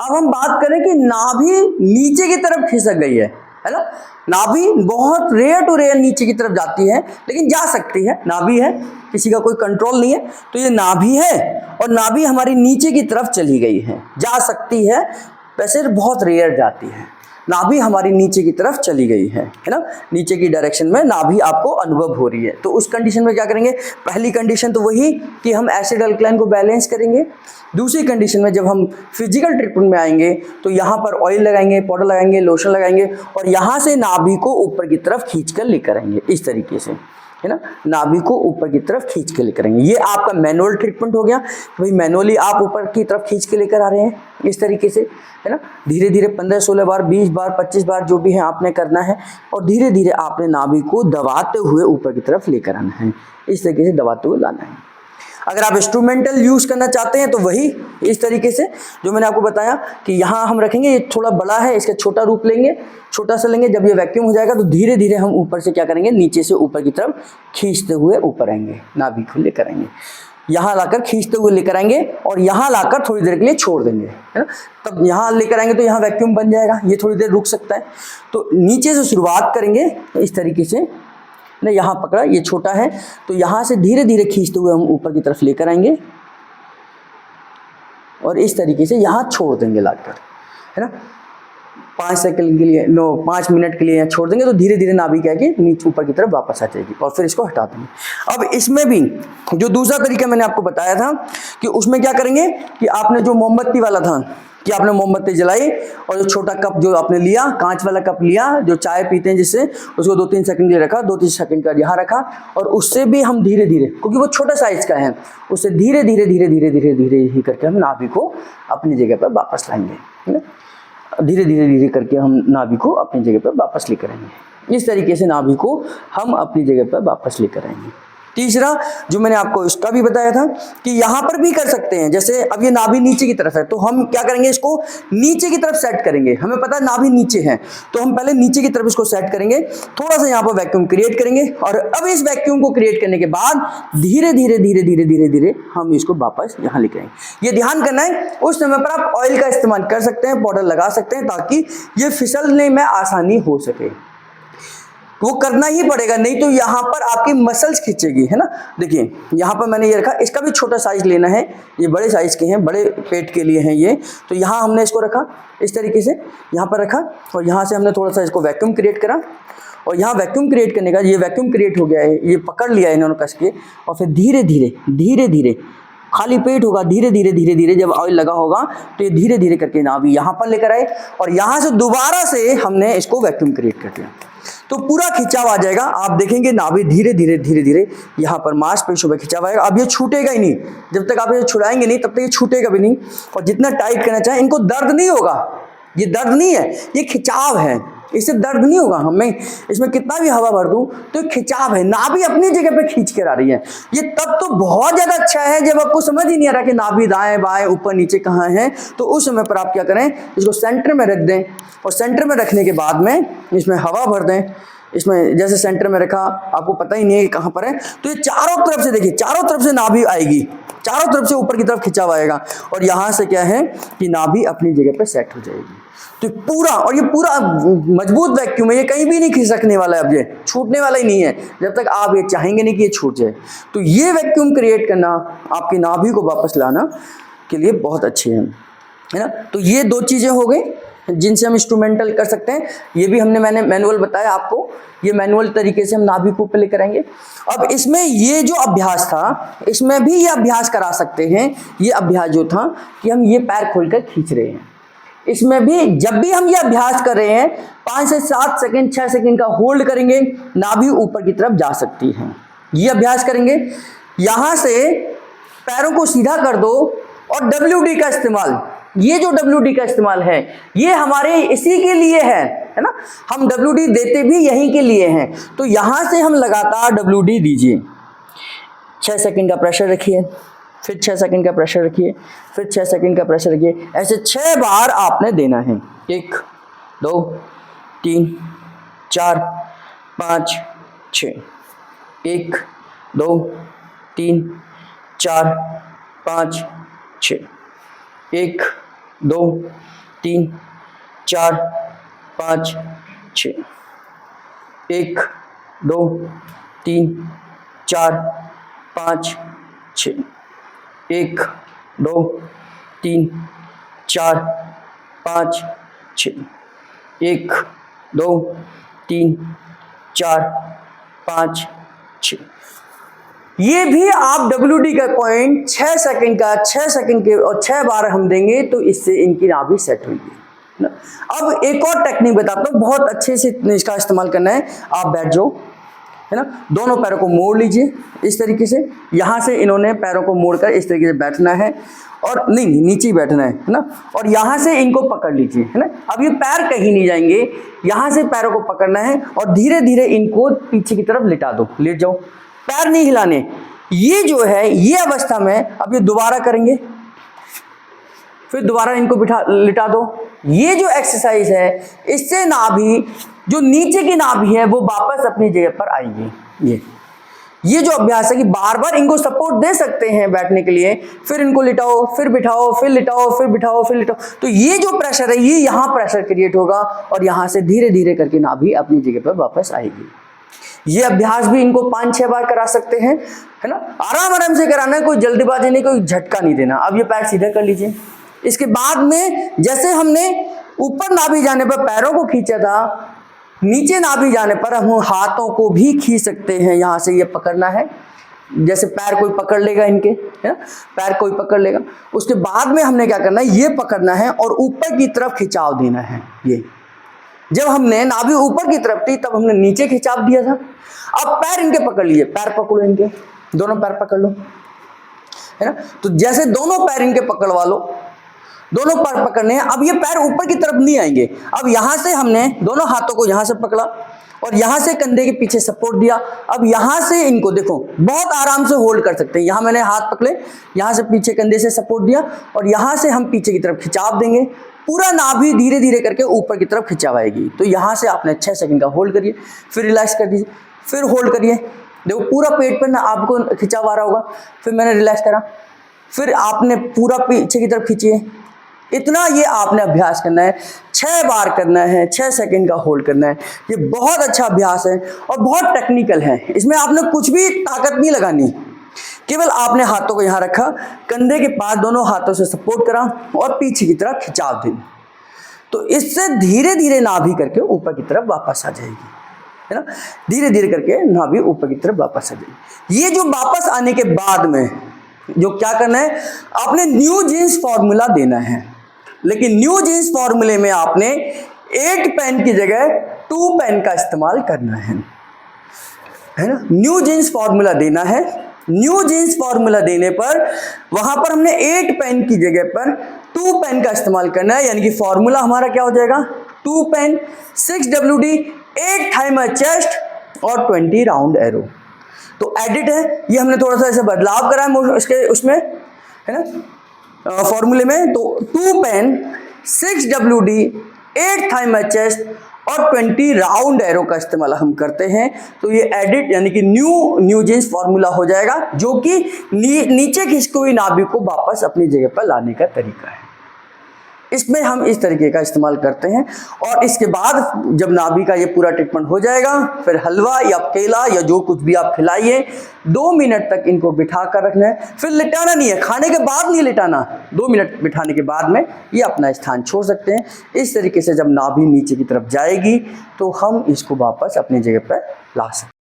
अब हम बात करें कि नाभि नीचे की तरफ खिसक गई है ना। नाभि बहुत रेयर टू रेयर नीचे की तरफ जाती है, लेकिन जा सकती है, नाभि है, किसी का कोई कंट्रोल नहीं है। तो ये नाभि है और नाभि हमारी नीचे की तरफ चली गई है, जा सकती है, वैसे बहुत रेयर जाती है। नाभि हमारी नीचे की तरफ चली गई है ना, नीचे की डायरेक्शन में नाभि आपको अनुभव हो रही है। तो उस कंडीशन में क्या करेंगे, पहली कंडीशन तो वही कि हम एसिड अल्कलाइन को बैलेंस करेंगे। दूसरी कंडीशन में जब हम फिजिकल ट्रीटमेंट में आएंगे तो यहाँ पर ऑयल लगाएंगे, पाउडर लगाएंगे, लोशन लगाएंगे और यहाँ से नाभि को ऊपर की तरफ खींच कर लेकर आएंगे, इस तरीके से, है ना, नाभि को ऊपर की तरफ खींच के लेकर आएंगे। ये आपका मैनुअल ट्रीटमेंट हो गया, भाई मैनुअली आप ऊपर की तरफ खींच के लेकर आ रहे हैं इस तरीके से, है ना। धीरे धीरे 15-16 बार, 20 बार, 25 बार जो भी है आपने करना है और धीरे धीरे आपने नाभि को दबाते हुए ऊपर की तरफ लेकर आना है, इस तरीके से दबाते हुए लाना है। अगर आप इंस्ट्रूमेंटल यूज करना चाहते हैं तो वही इस तरीके से जो मैंने आपको बताया कि यहाँ हम रखेंगे, ये थोड़ा बड़ा है, इसका छोटा रूप लेंगे, छोटा सा लेंगे। जब ये वैक्यूम हो जाएगा तो धीरे धीरे हम ऊपर से क्या करेंगे, नीचे से ऊपर की तरफ खींचते हुए ऊपर आएंगे, नाभि को लेकर आएंगे, यहाँ लाकर खींचते हुए लेकर आएंगे और यहाँ लाकर थोड़ी देर के लिए छोड़ देंगे, है ना। तब यहाँ लेकर आएंगे तो यहाँ वैक्यूम बन जाएगा, ये थोड़ी देर रुक सकता है। तो नीचे से शुरुआत करेंगे इस तरीके से ना, यहाँ पकड़ा, ये छोटा है, तो यहाँ से धीरे धीरे खींचते हुए हम ऊपर की तरफ लेकर आएंगे और इस तरीके से यहाँ छोड़ देंगे लाकर, है ना। 5 सेकंड के लिए, 5 मिनट के लिए यहाँ छोड़ देंगे तो धीरे धीरे नाभि क्या है कि नीचे ऊपर की तरफ वापस आ जाएगी और फिर इसको हटा देंगे। अब इसमें भी जो दूसरा तरीका मैंने आपको बताया था कि उसमें क्या करेंगे कि आपने जो मोमबत्ती वाला था कि आपने मोमबत्ती जलाई और जो छोटा कप जो आपने लिया, कांच वाला कप लिया जो चाय पीते हैं जिससे, उसको 2-3 सेकंड के लिए रखा, 2-3 सेकंड का यहाँ रखा और उससे भी हम धीरे धीरे, क्योंकि वो छोटा साइज का है, उससे धीरे धीरे धीरे धीरे धीरे धीरे ही करके हम नाभि को अपनी जगह पर वापस लाएंगे, है ना। धीरे धीरे धीरे करके हम नाभि को अपनी जगह पर वापस लेकर आएंगे। इस तरीके से नाभि को हम अपनी जगह पर वापस लेकर आएंगे। तीसरा जो मैंने आपको इसका भी बताया था कि यहाँ पर भी कर सकते हैं, जैसे अब ये नाभि नीचे की तरफ है तो हम क्या करेंगे, इसको नीचे की तरफ सेट करेंगे। हमें पता है नाभि नीचे है तो हम पहले नीचे की तरफ इसको सेट करेंगे, थोड़ा सा यहाँ पर वैक्यूम क्रिएट करेंगे और अब इस वैक्यूम को क्रिएट करने के बाद धीरे धीरे धीरे धीरे धीरे धीरे हम इसको वापस यहाँ लेकर आएंगे। ये ध्यान करना है, उस समय पर आप ऑयल का इस्तेमाल कर सकते हैं, पाउडर लगा सकते हैं ताकि ये फिसलने में आसानी हो सके। वो करना ही पड़ेगा, नहीं तो यहाँ पर आपकी मसल्स खींचेगी, है ना। देखिए यहाँ पर मैंने ये रखा, इसका भी छोटा साइज लेना है, ये बड़े साइज के हैं, बड़े पेट के लिए हैं ये। तो यहाँ हमने इसको रखा इस तरीके से, यहाँ पर रखा और यहाँ से हमने थोड़ा सा इसको वैक्यूम क्रिएट करा और यहाँ वैक्यूम क्रिएट करने का, ये वैक्यूम क्रिएट हो गया है, ये पकड़ लिया है इन्होंने कस के और फिर धीरे धीरे धीरे धीरे खाली पेट होगा, धीरे धीरे धीरे धीरे जब ऑयल लगा होगा तो ये धीरे धीरे करके नाभि यहाँ पर लेकर आए और यहाँ से दोबारा से हमने इसको वैक्यूम क्रिएट कर दिया तो पूरा खिंचाव आ जाएगा। आप देखेंगे नाभि धीरे धीरे धीरे धीरे यहाँ पर मांसपेशियों में खिंचाव आएगा। अब ये छूटेगा ही नहीं, जब तक आप ये छुड़ाएंगे नहीं तब तक ये छूटेगा भी नहीं और जितना टाइट करना चाहें, इनको दर्द नहीं होगा, ये दर्द नहीं है, ये खिंचाव है, इससे दर्द नहीं होगा। हमें इसमें कितना भी हवा भर दूं तो खिंचाव है, नाभि अपनी जगह पे खींच कर आ रही है। ये तब तो बहुत ज्यादा अच्छा है जब आपको समझ ही नहीं आ रहा कि नाभि दाएं बाएं ऊपर नीचे कहाँ है, तो उस समय पर आप क्या करें, इसको सेंटर में रख दें और सेंटर में रखने के बाद में इसमें हवा भर दें। इसमें जैसे सेंटर में रखा, आपको पता ही नहीं है कि कहाँ पर है, तो ये चारों तरफ से देखिए, चारों तरफ से नाभि आएगी, चारों तरफ से ऊपर की तरफ खिंचाव आएगा और यहाँ से क्या है कि नाभि अपनी जगह पर सेट हो जाएगी। तो पूरा, और ये पूरा मजबूत वैक्यूम है, ये कहीं भी नहीं खिसकने वाला है, अब ये छूटने वाला ही नहीं है जब तक आप ये चाहेंगे नहीं कि ये छूट जाए। तो ये वैक्यूम क्रिएट करना आपकी नाभि को वापस लाना के लिए बहुत अच्छे हैं, है ना। तो ये 2 चीज़ें हो गई जिनसे हम इंस्ट्रूमेंटल कर सकते हैं। ये भी मैंने मैनुअल बताया आपको, ये मैनुअल तरीके से हम नाभि को ऊपर लेकर आएंगे। अब इसमें ये जो अभ्यास था, इसमें भी ये अभ्यास करा सकते हैं। ये अभ्यास जो था कि हम ये पैर खोलकर खींच रहे हैं, इसमें भी जब भी हम ये अभ्यास कर रहे हैं 5 से 7 सेकंड 6 सेकंड का होल्ड करेंगे, नाभि ऊपर की तरफ जा सकती है। ये अभ्यास करेंगे, यहां से पैरों को सीधा कर दो और WD का इस्तेमाल, ये जो WD का इस्तेमाल है ये हमारे इसी के लिए है ना, हम WD देते भी यहीं के लिए हैं। तो यहां से हम लगातार WD दीजिए, 6 सेकंड का प्रेशर रखिए, फिर 6 सेकंड का प्रेशर रखिए, फिर 6 सेकंड का प्रेशर रखिए, ऐसे 6 बार आपने देना है। 1 2 3 4 5 6, 1 2 3 4 5 6, 1 2 3 4 5 6, 1 2 3 4 5 6, 1 2 3 4 5 6, 1 2 3 4 5 6। ये भी आप WD का पॉइंट 6 सेकंड का 6 सेकंड के और 6 बार हम देंगे तो इससे इनकी नाभि सेट होगी ना। अब एक और टेक्निक बताता हूँ, बहुत अच्छे से इसका इस्तेमाल करना है। आप बैठ जाओ, है ना, दोनों पैरों को मोड़ लीजिए इस तरीके से। यहाँ से इन्होंने पैरों को मोड़कर इस तरीके से बैठना है, और नहीं नीचे ही बैठना है ना, और यहाँ से इनको पकड़ लीजिए, है ना। अब ये पैर कहीं नहीं जाएंगे, यहाँ से पैरों को पकड़ना है और धीरे धीरे इनको पीछे की तरफ लिटा दो, लेट जाओ, पैर नहीं हिलाने। ये जो है ये अवस्था में अब ये दोबारा करेंगे, फिर दोबारा इनको लिटा दो। ये जो एक्सरसाइज है इससे नाभि, जो नीचे की नाभि है वो वापस अपनी जगह पर आएगी। ये जो अभ्यास है कि बार बार इनको सपोर्ट दे सकते हैं बैठने के लिए, फिर इनको लिटाओ, फिर बिठाओ, फिर लिटाओ, फिर बिठाओ, फिर लिटाओ। तो ये जो प्रेशर है ये यहाँ प्रेशर क्रिएट होगा और यहाँ से धीरे धीरे करके नाभि अपनी जगह पर वापस आएगी। ये अभ्यास भी इनको 5-6 बार करा सकते हैं, है ना। आराम आराम से कराना है, कोई जल्दबाजी नहीं, कोई झटका नहीं देना। अब ये पैर सीधा कर लीजिए। इसके बाद में जैसे हमने ऊपर नाभि जाने पर पैरों को खींचा था, नीचे नाभि जाने पर हम हाथों को भी खींच सकते हैं। यहाँ से ये पकड़ना है, जैसे पैर कोई पकड़ लेगा इनके, है ना, पैर कोई पकड़ लेगा। उसके बाद में हमने क्या करना है, ये पकड़ना है और ऊपर की तरफ खिंचाव देना है। ये जब हमने नाभि ऊपर की तरफ थी तब हमने नीचे खिंचाव दिया था। अब पैर इनके पकड़ लीजिए, पैर पकड़ो इनके, दोनों पैर पकड़ लो, है ना। तो जैसे दोनों पैर इनके पकड़वा लो, दोनों पैर पकड़ने हैं। अब ये पैर ऊपर की तरफ नहीं आएंगे। अब यहां से हमने दोनों हाथों को यहां से पकड़ा और यहां से कंधे के पीछे सपोर्ट दिया। अब यहां से इनको देखो बहुत आराम से होल्ड कर सकते हैं। यहां मैंने हाथ पकड़े, यहां से पीछे कंधे से सपोर्ट दिया और यहां से हम पीछे की तरफ खिंचाव देंगे। पूरा नाभि धीरे धीरे करके ऊपर की तरफ खिंचाव आएगी। तो यहां से आपने 6 सेकंड का होल्ड करिए, फिर रिलैक्स कर दीजिए, फिर होल्ड करिए। देखो पूरा पेट पर ना आपको खिंचाव आ रहा होगा। फिर मैंने रिलैक्स करा, फिर आपने पूरा पीछे की तरफ खींचिए। इतना ये आपने अभ्यास करना है, 6 बार करना है, 6 सेकंड का होल्ड करना है। ये बहुत अच्छा अभ्यास है और बहुत टेक्निकल है। इसमें आपने कुछ भी ताकत नहीं लगानी, केवल आपने हाथों को यहाँ रखा, कंधे के पास दोनों हाथों से सपोर्ट करा और पीछे की तरफ खिंचाव देना। तो इससे धीरे धीरे नाभि करके ऊपर की तरफ वापस आ जाएगी, है ना। धीरे धीरे करके नाभि ऊपर की तरफ वापस आ जाएगी। ये जो वापस आने के बाद में जो क्या करना है, आपने न्यू जीन्स फॉर्मूला देना है। लेकिन न्यू जीन्स फॉर्मूले में आपने 8 पेन की जगह 2 पेन का इस्तेमाल करना है ना। न्यू जीन्स फॉर्मूला देना है। न्यू जीन्स फॉर्मूला देने पर वहां पर हमने 8 पेन की जगह पर 2 पेन का इस्तेमाल करना है। यानी कि फॉर्मूला हमारा क्या हो जाएगा, 2 pen, 6 WD, 8 thigh my chest और 20 राउंड एरो। तो एडिट है, ये हमने थोड़ा सा ऐसे बदलाव करा है इसके उसमें, है ना, फॉर्मूले में। तो 2 pen, 6 WD, 8 thigh my chest और 20 राउंड एरो का इस्तेमाल हम करते हैं। तो ये एडिट यानी कि न्यू जीन्स फॉर्मूला हो जाएगा, जो कि नीचे खिसकी हुई नाभि को वापस अपनी जगह पर लाने का तरीका है। इसमें हम इस तरीके का इस्तेमाल करते हैं। और इसके बाद जब नाभि का ये पूरा ट्रीटमेंट हो जाएगा, फिर हलवा या केला या जो कुछ भी आप खिलाइए, 2 मिनट तक इनको बिठा कर रखना है। फिर लिटाना नहीं है, खाने के बाद नहीं लिटाना, 2 मिनट बिठाने के बाद में ये अपना स्थान छोड़ सकते हैं। इस तरीके से जब नाभि नीचे की तरफ जाएगी तो हम इसको वापस अपनी जगह पर ला सकते हैं।